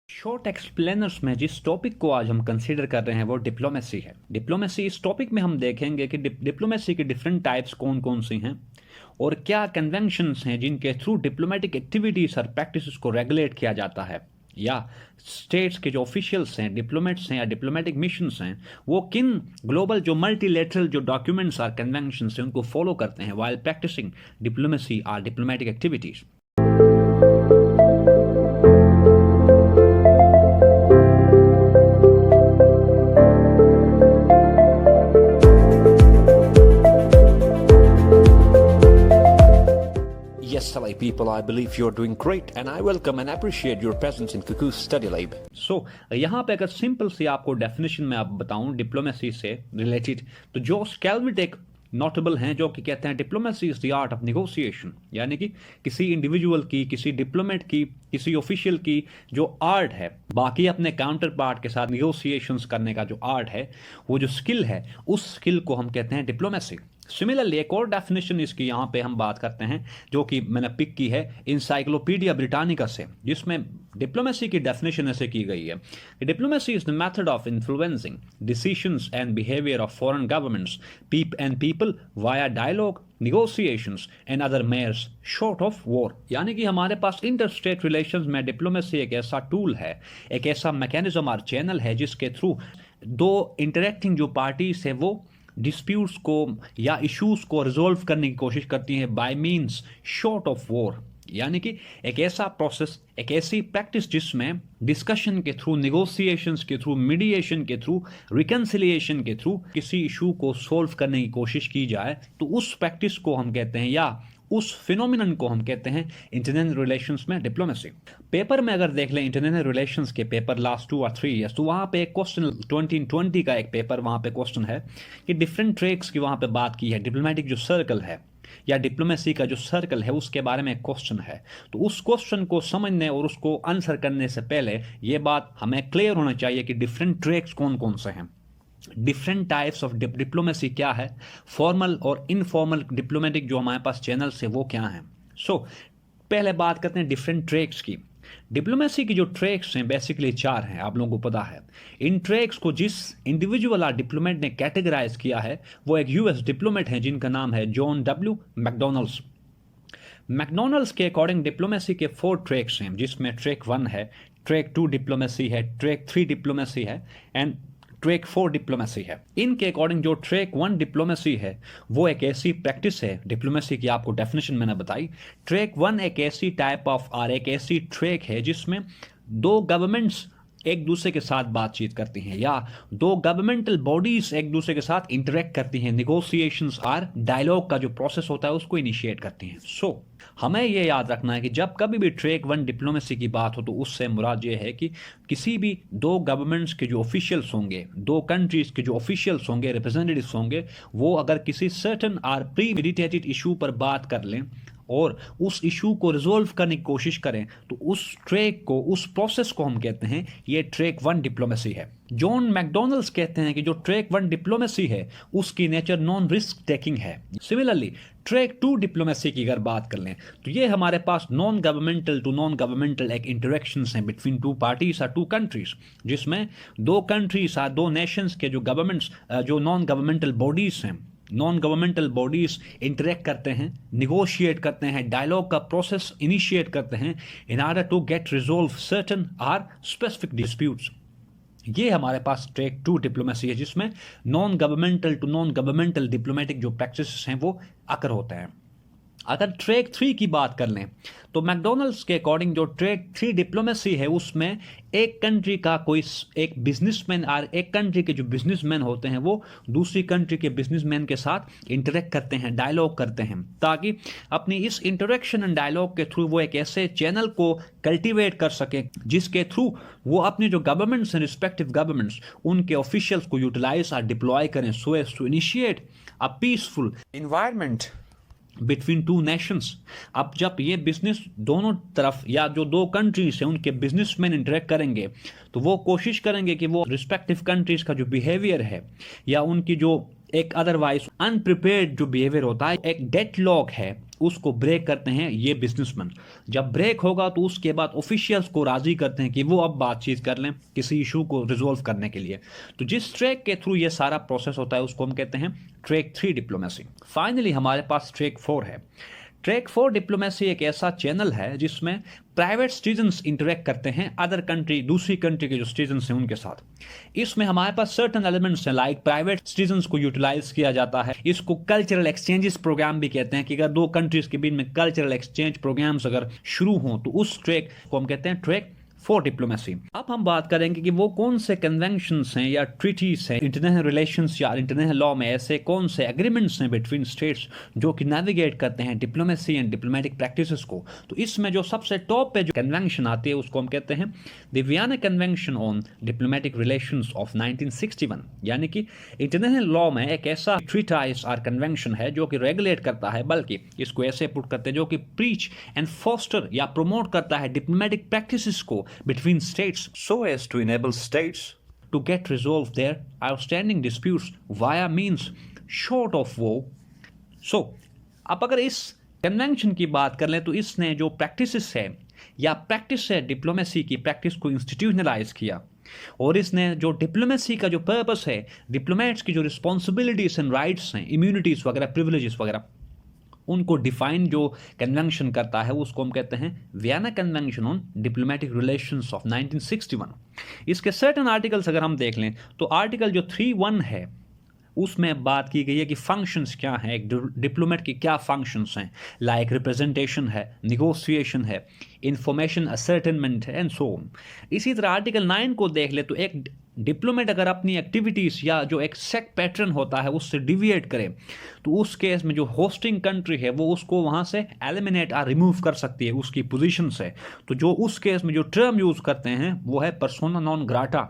Short explainers में जिस topic को आज हम कंसीडर कर रहे हैं वो डिप्लोमेसी है। डिप्लोमेसी इस टॉपिक में हम देखेंगे कि डिप्लोमेसी के डिफरेंट टाइप्स कौन कौन सी हैं और क्या कन्वेंशंस हैं जिनके थ्रू डिप्लोमेटिक एक्टिविटीज और प्रैक्टिसेस को रेगुलेट किया जाता है, या स्टेट्स के जो ऑफिशियल्स हैं, डिप्लोमेट्स हैं या डिप्लोमेटिक मिशंस हैं, वो किन ग्लोबल जो मल्टीलेटरल जो डॉक्यूमेंट्स और कन्वेंशंस हैं उनको फॉलो करते हैं वाइल प्रैक्टिसिंग डिप्लोमेसी और diplomatic activities. Yes, Salai people, I believe you're doing great and I welcome and appreciate your presence in Cuckoo's Study Lab. यहाँ पे अगर सिंपल सी आपको डेफिनेशन में आप बताऊं डिप्लोमेसी से रिलेटेड, तो जो स्कैल्विट एक नोटेबल हैं जो कि कहते हैं diplomacy is the art of negotiation, यानी कि किसी इंडिविजुअल की, किसी डिप्लोमेट की, किसी ऑफिशियल की जो आर्ट है बाकी अपने काउंटर पार्ट के साथ निगोशिएशंस करने का जो आर्ट है, वो जो स्किल है, उस स्किल को हम कहते हैं डिप्लोमेसी। सिमिलरली एक और डेफिनेशन इसकी यहाँ पे हम बात करते हैं जो कि मैंने पिक की है इंसाइक्लोपीडिया ब्रिटानिका से, जिसमें डिप्लोमेसी की डेफिनेशन ऐसे की गई है कि diplomacy is the method of influencing decisions and behaviour of foreign governments and people via dialogue, negotiations and other measures short of war. यानी कि हमारे पास इंटर स्टेट रिलेशंस में डिप्लोमेसी एक ऐसा टूल है, एक ऐसा मैकेनिज्म और चैनल है जिसके थ्रू दो इंटरेक्टिंग जो पार्टीज है वो डिस्प्यूट्स को या इश्यूज को रिजोल्व करने की कोशिश करती हैं by means short of war. यानी कि एक ऐसा प्रोसेस, एक ऐसी प्रैक्टिस जिसमें डिस्कशन के थ्रू, निगोशिएशंस के थ्रू, मीडिएशन के थ्रू, रिकन्सिलिएशन के थ्रू किसी इशू को सॉल्व करने की कोशिश की जाए, तो उस प्रैक्टिस को हम कहते हैं या उस फिनोमिनन को हम कहते हैं इंटरनेशनल रिलेशंस में डिप्लोमेसी। पेपर में अगर देख लें इंटरनेशनल रिलेशंस के पेपर लास्ट 2 और 3 ईयर्स, तो वहाँ पे एक क्वेश्चन 2020 का एक पेपर वहाँ पे क्वेश्चन है कि डिफरेंट ट्रैक्स की वहाँ पे बात की है, डिप्लोमेटिक जो सर्कल है या डिप्लोमेसी का जो सर्कल है उसके बारे में एक क्वेश्चन है। तो उस क्वेश्चन को समझने और उसको आंसर करने से पहले ये बात हमें क्लियर होना चाहिए कि डिफरेंट ट्रैक्स कौन कौन से हैं, डिफरेंट टाइप्स ऑफ डिप्लोमेसी क्या है, फॉर्मल और इनफॉर्मल डिप्लोमेटिक जो हमारे पास चैनल्स है वो क्या हैं। पहले बात करते हैं डिफरेंट ट्रैक्स की। डिप्लोमेसी की जो ट्रैक्स हैं बेसिकली 4 हैं, आप लोगों को पता है। इन ट्रैक्स को जिस इंडिविजुअल और डिप्लोमेट ने कैटेगराइज किया है वो एक यूएस डिप्लोमेट है जिनका नाम है जॉन डब्ल्यू मैकडोनल्ड्स। मैकडोनल्ड्स के अकॉर्डिंग डिप्लोमेसी के 4 ट्रैक्स हैं, जिसमें ट्रैक 1 है, ट्रैक 2 डिप्लोमेसी है, ट्रैक 3 डिप्लोमेसी है एंड ट्रैक 4 डिप्लोमेसी है। इनके अकॉर्डिंग जो ट्रैक 1 डिप्लोमेसी है वो एक ऐसी प्रैक्टिस है डिप्लोमेसी की, आपको डेफिनेशन मैंने बताई। ट्रैक 1 एक ऐसी टाइप ऑफ और एक ऐसी ट्रैक है जिसमें दो गवर्नमेंट्स एक दूसरे के साथ बातचीत करती हैं या दो गवर्नमेंटल बॉडीज एक दूसरे के साथ इंटरेक्ट करती हैं, निगोशिएशंस और डायलॉग का जो प्रोसेस होता है उसको इनिशिएट करती हैं। हमें यह याद रखना है कि जब कभी भी ट्रैक 1 डिप्लोमेसी की बात हो तो उससे मुराद ये है कि किसी भी दो गवर्नमेंट्स के जो ऑफिशियल्स होंगे, दो कंट्रीज के जो ऑफिशियल्स होंगे, रिप्रेजेंटेटिव्स होंगे, वो अगर किसी सर्टन और प्री मेडिटेटेड इशू पर बात कर लें और उस इशू को रिजोल्व करने की कोशिश करें तो उस ट्रैक को, उस प्रोसेस को हम कहते हैं ये ट्रैक 1 डिप्लोमेसी है। जॉन मैकडोनल्ड्स कहते हैं कि जो ट्रैक 1 डिप्लोमेसी है उसकी नेचर नॉन रिस्क टेकिंग है। सिमिलरली ट्रैक 2 डिप्लोमेसी की अगर बात कर लें तो ये हमारे पास non governmental to non governmental एक इंटरेक्शंस हैं बिटवीन 2 पार्टीज और 2 कंट्रीज, जिसमें 2 कंट्रीज और 2 नेशंस के जो गवर्नमेंट्स, जो नॉन गवर्नमेंटल बॉडीज हैं, नॉन गवर्नमेंटल बॉडीज इंटरेक्ट करते हैं, निगोशिएट करते हैं, डायलॉग का प्रोसेस इनिशिएट करते हैं in order to get resolve certain or specific disputes. ये हमारे पास ट्रैक 2 डिप्लोमेसी है जिसमें non governmental to non governmental diplomatic जो प्रैक्टिसेस हैं वो आकर होते हैं। अगर ट्रैक 3 की बात कर लें तो मैकडोनल्ड्स के अकॉर्डिंग जो ट्रैक 3 डिप्लोमेसी है उसमें एक कंट्री का कोई एक बिजनेसमैन और एक कंट्री के जो बिजनेसमैन होते हैं वो दूसरी कंट्री के बिजनेसमैन के साथ इंटरेक्ट करते हैं, डायलॉग करते हैं, ताकि अपनी इस इंटरेक्शन एंड डायलॉग के थ्रू वो एक ऐसे चैनल को कल्टीवेट कर सके जिसके थ्रू वो अपने जो गवर्नमेंट्स हैं, रिस्पेक्टिव गवर्नमेंट्स, उनके ऑफिशियल्स को यूटिलाइज और डिप्लॉय करें so as to initiate a peaceful environment between 2 nations. अब जब ये बिजनेस दोनों तरफ या जो 2 कंट्रीज हैं उनके बिजनेसमैन इंटरेक्ट करेंगे तो वो कोशिश करेंगे कि वो रिस्पेक्टिव कंट्रीज का जो बिहेवियर है या उनकी जो एक अदरवाइज अनप्रिपेयर्ड जो बिहेवियर होता है, एक डेडलॉक है उसको ब्रेक करते हैं ये बिजनेसमैन। जब ब्रेक होगा तो उसके बाद ऑफिशियल्स को राजी करते हैं कि वो अब बातचीत कर लें किसी इशू को रिजोल्व करने के लिए। तो जिस ट्रैक के थ्रू ये सारा प्रोसेस होता है उसको हम कहते हैं ट्रैक 3 डिप्लोमेसी। फाइनली हमारे पास ट्रैक 4 है। ट्रैक 4 डिप्लोमेसी एक ऐसा चैनल है जिसमें प्राइवेट सिटीजन्स इंटरेक्ट करते हैं अदर कंट्री, दूसरी कंट्री के जो सिटीजन्स हैं उनके साथ। इसमें हमारे पास सर्टन एलिमेंट्स हैं, लाइक प्राइवेट सिटीजन्स को यूटिलाइज किया जाता है। इसको कल्चरल एक्सचेंजेस प्रोग्राम भी कहते हैं कि अगर दो कंट्रीज के बीच में कल्चरल एक्सचेंज प्रोग्राम्स अगर शुरू हों तो उस ट्रैक को हम कहते हैं ट्रैक 4 डिप्लोमेसी। अब हम बात करेंगे कि वो कौन से कन्वेंशंस हैं या ट्रीटीज हैं इंटरनेशनल रिलेशंस या इंटरनेशनल लॉ में, ऐसे कौन से एग्रीमेंट्स हैं बिटवीन स्टेट्स जो कि नेविगेट करते हैं डिप्लोमेसी एंड डिप्लोमेटिक प्रैक्टिसेस को। तो इसमें जो सबसे टॉप पे जो कन्वेंशन आती है उसको हम कहते हैं the Vienna Convention on diplomatic relations of 1961, यानी कि इंटरनेशनल लॉ में एक ऐसा ट्रीटाइज और कन्वेंशन है जो कि रेगुलेट करता है, बल्कि इसको ऐसे पुट करते हैं जो कि प्रीच एंड फोस्टर या प्रोमोट करता है डिप्लोमेटिक प्रैक्टिसेस को between states so as to enable states to get resolved their outstanding disputes via means short of war. So, अब अगर इस कन्वेंशन की बात कर लें तो इसने जो प्रैक्टिसेस है या प्रैक्टिस है डिप्लोमेसी की प्रैक्टिस को इंस्टीट्यूशनलाइज किया, और इसने जो डिप्लोमेसी का जो पर्पस है, डिप्लोमेट्स की जो रिस्पॉन्सिबिलिटीज एंड राइट्स हैं, इम्यूनिटीज वगैरह, प्रिविलेजेस वगैरह, उनको डिफाइन जो कन्वेंशन करता है उसको हम कहते हैं Vienna Convention on diplomatic relations of 1961। इसके सर्टेन आर्टिकल्स अगर हम देख लें तो आर्टिकल जो 3(1) है उसमें बात की गई है कि फंक्शंस क्या हैं, एक डिप्लोमेट की क्या फंक्शंस हैं, लाइक रिप्रेजेंटेशन है, निगोशिएशन है, इंफॉर्मेशन असर्टेनमेंट है एंड सो ऑन। इसी तरह आर्टिकल 9 को देख ले तो एक डिप्लोमेट अगर अपनी एक्टिविटीज़ या जो एक सेट पैटर्न होता है उससे डिविएट करे तो उस केस में जो होस्टिंग कंट्री है वो उसको वहाँ से एलिमिनेट और रिमूव कर सकती है उसकी पोजीशन से। तो जो उस केस में जो टर्म यूज़ करते हैं वो है पर्सोना नॉन ग्राटा,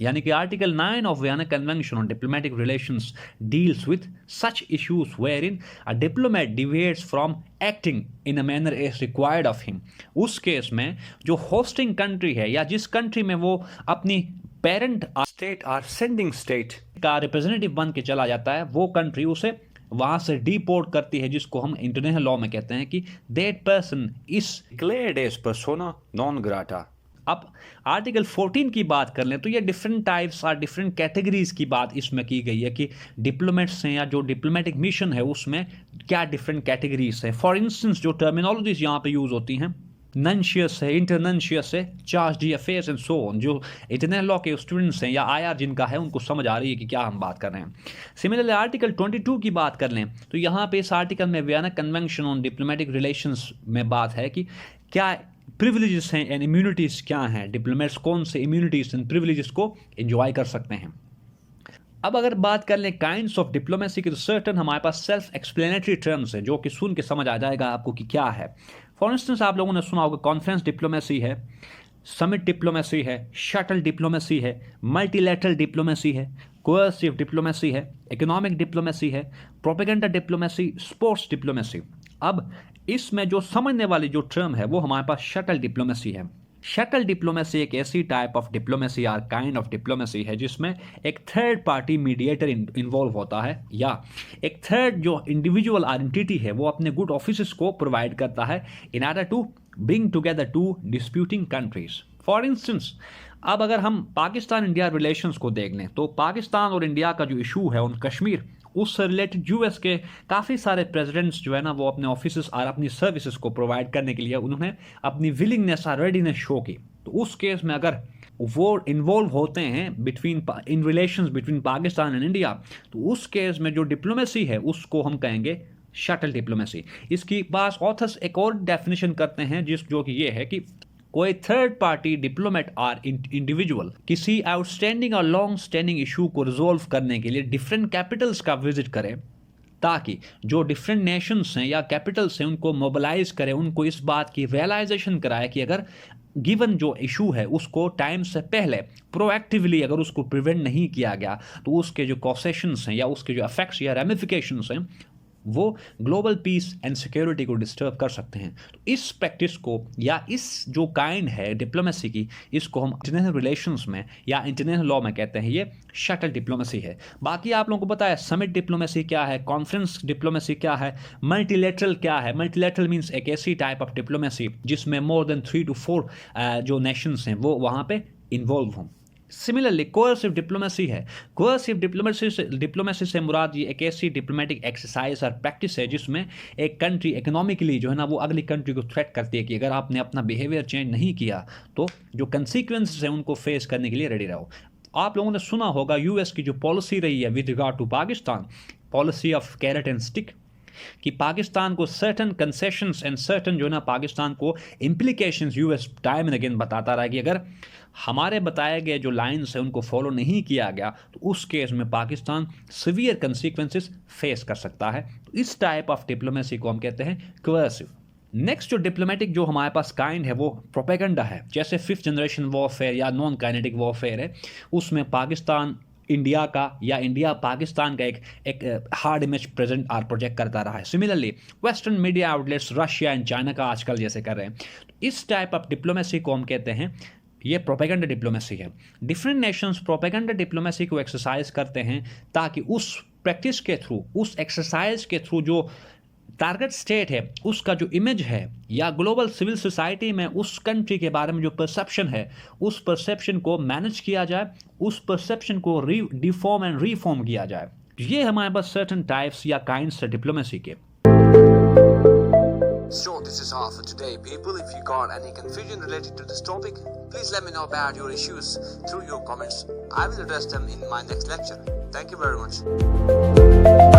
यानी कि article 9 of Vienna Convention on diplomatic relations deals with such issues wherein a diplomat deviates from acting in a manner as required of him. उस केस में जो होस्टिंग कंट्री है या जिस कंट्री में वो अपनी parent state or sending state का रिप्रेजेंटेटिव बन के चला जाता है, वो कंट्री उसे वहां से डिपोर्ट करती है, जिसको हम इंटरनेशनल लॉ में कहते हैं कि that person is declared as persona non grata. अब आर्टिकल 14 की बात कर लें तो ये डिफरेंट टाइप्स और डिफरेंट कैटेगरीज की बात इसमें की गई है कि डिप्लोमेट्स हैं या जो डिप्लोमेटिक मिशन है उसमें क्या डिफरेंट कैटेगरीज है। फॉर इंस्टेंस जो टर्मिनोलॉजीज यहाँ पे यूज होती हैं, नंशियस है, इंटरनंशियस है, charge D affairs and so on, जो इंटरनेशनल लॉ के स्टूडेंट्स हैं या आईआर जिनका है उनको समझ आ रही है कि क्या हम बात कर रहे हैं। सिमिलरली आर्टिकल 22 की बात कर लें तो यहाँ पे इस आर्टिकल में Vienna Convention on diplomatic relations में बात है कि क्या प्रिविलेजेस हैं एंड इम्यूनिटीज़ क्या हैं, डिप्लोमेट्स कौन से इम्यूनिटीज़ एंड प्रिविलेजेस को एंजॉय कर सकते हैं। अब अगर बात कर लें काइंड्स ऑफ डिप्लोमेसी की तो सर्टन हमारे पास सेल्फ एक्सप्लेनेटरी टर्म्स हैं जो कि सुन के समझ आ जाएगा आपको कि क्या है। फॉर इंस्टेंस आप लोगों ने सुना होगा कॉन्फ्रेंस डिप्लोमेसी है, समिट डिप्लोमेसी है, शटल डिप्लोमेसी है, मल्टीलैटरल डिप्लोमेसी है, कोएर्सिव डिप्लोमेसी है, इकोनॉमिक डिप्लोमेसी है, प्रोपेगेंडा डिप्लोमेसी, स्पोर्ट्स डिप्लोमेसी। अब इसमें जो समझने वाली जो टर्म है वो हमारे पास शटल डिप्लोमेसी है। शटल डिप्लोमेसी एक ऐसी टाइप ऑफ डिप्लोमेसी और काइंड ऑफ डिप्लोमेसी है जिसमें एक थर्ड पार्टी मीडिएटर इन्वॉल्व होता है या एक थर्ड जो इंडिविजुअल आइडेंटिटी है वो अपने गुड ऑफिसेस को प्रोवाइड करता है in order to bring together two disputing countries. For instance अब अगर हम पाकिस्तान इंडिया रिलेशंस को देख लें तो पाकिस्तान और इंडिया का जो इशू है उन कश्मीर, उससे रिलेटेड यूएस के काफ़ी सारे प्रेसिडेंट्स जो है ना वो अपने ऑफिसेस और अपनी सर्विसेज को प्रोवाइड करने के लिए उन्होंने अपनी विलिंगनेस और रेडीनेस शो की। तो उस केस में अगर वो इन्वॉल्व होते हैं in relations between Pakistan and India तो उस केस में जो डिप्लोमेसी है उसको हम कहेंगे शटल डिप्लोमेसी। इसकी पास ऑथर्स एक और डेफिनेशन करते हैं जो कि ये है कि कोई थर्ड पार्टी डिप्लोमेट और इंडिविजुअल किसी आउटस्टैंडिंग और लॉन्ग स्टैंडिंग इशू को रिजोल्व करने के लिए डिफरेंट कैपिटल्स का विजिट करें ताकि जो डिफरेंट नेशंस हैं या कैपिटल्स हैं उनको मोबिलाइज करें, उनको इस बात की रियलाइजेशन कराए कि अगर गिवन जो इशू है उसको टाइम से पहले प्रोएक्टिवली अगर उसको प्रिवेंट नहीं किया गया तो उसके जो कॉसेशंस हैं या उसके जो इफेक्ट्स या रेमिफिकेशंस हैं वो ग्लोबल पीस एंड सिक्योरिटी को डिस्टर्ब कर सकते हैं। तो इस प्रैक्टिस को या इस जो काइंड है डिप्लोमेसी की, इसको हम इंटरनेशनल रिलेशंस में या इंटरनेशनल लॉ में कहते हैं ये शटल डिप्लोमेसी है। बाकी आप लोगों को पता है समिट डिप्लोमेसी क्या है, कॉन्फ्रेंस डिप्लोमेसी क्या है, मल्टीलेटरल क्या है। मल्टीलेटरल मीन्स एक ऐसी टाइप ऑफ डिप्लोमेसी जिसमें मोर देन 3 to 4 जो नेशंस हैं वो वहाँ पे इन्वॉल्व हों। सिमिलरली कोअर्सिव डिप्लोमेसी है। कोअर्सिव डिप्लोमेसी से मुराद ये एक ऐसी डिप्लोमेटिक एक्सरसाइज और प्रैक्टिस है जिसमें एक कंट्री इकोनॉमिकली जो है ना वो अगली कंट्री को थ्रेट करती है कि अगर आपने अपना बिहेवियर चेंज नहीं किया तो जो कंसिक्वेंसेस हैं उनको फेस करने के लिए रेडी रहो। आप लोगों ने सुना होगा यूएस की जो पॉलिसी रही है with regard to Pakistan, policy of carrot and stick, कि पाकिस्तान को सर्टन कंसेशंस एंड सर्टन जो है ना पाकिस्तान को implications US time and again बताता रहा कि अगर हमारे बताए गए जो लाइन्स हैं उनको फॉलो नहीं किया गया तो उस केस में पाकिस्तान सिवियर कंसिक्वेंसेस फेस कर सकता है। तो इस टाइप ऑफ डिप्लोमेसी को हम कहते हैं कोअर्सिव। नेक्स्ट जो डिप्लोमेटिक जो हमारे पास काइंड है वो प्रोपेगेंडा है। जैसे 5th जनरेशन वॉरफेयर या नॉन काइनेटिक वॉरफेयर है, उसमें पाकिस्तान इंडिया का या इंडिया पाकिस्तान का एक हार्ड इमेज प्रेजेंट और प्रोजेक्ट करता रहा है। Similarly western media outlets Russia and China का आजकल जैसे कर रहे हैं। तो इस टाइप ऑफ डिप्लोमेसी को हम कहते हैं ये प्रोपेगेंडा डिप्लोमेसी है। डिफरेंट नेशंस प्रोपेगेंडा डिप्लोमेसी को एक्सरसाइज करते हैं ताकि उस प्रैक्टिस के थ्रू, उस एक्सरसाइज के थ्रू जो टारगेट स्टेट है उसका जो इमेज है या ग्लोबल सिविल सोसाइटी में उस कंट्री के बारे में जो परसेप्शन है उस परसेप्शन को मैनेज किया जाए, उस परसेप्शन को डिफॉर्म एंड रीफॉर्म किया जाए। ये हमारे पास सर्टेन टाइप्स या काइंड्स है डिप्लोमेसी के। So this is all for today, people. If you got any confusion related to this topic, please let me know about your issues through your comments. I will address them in my next lecture. Thank you very much.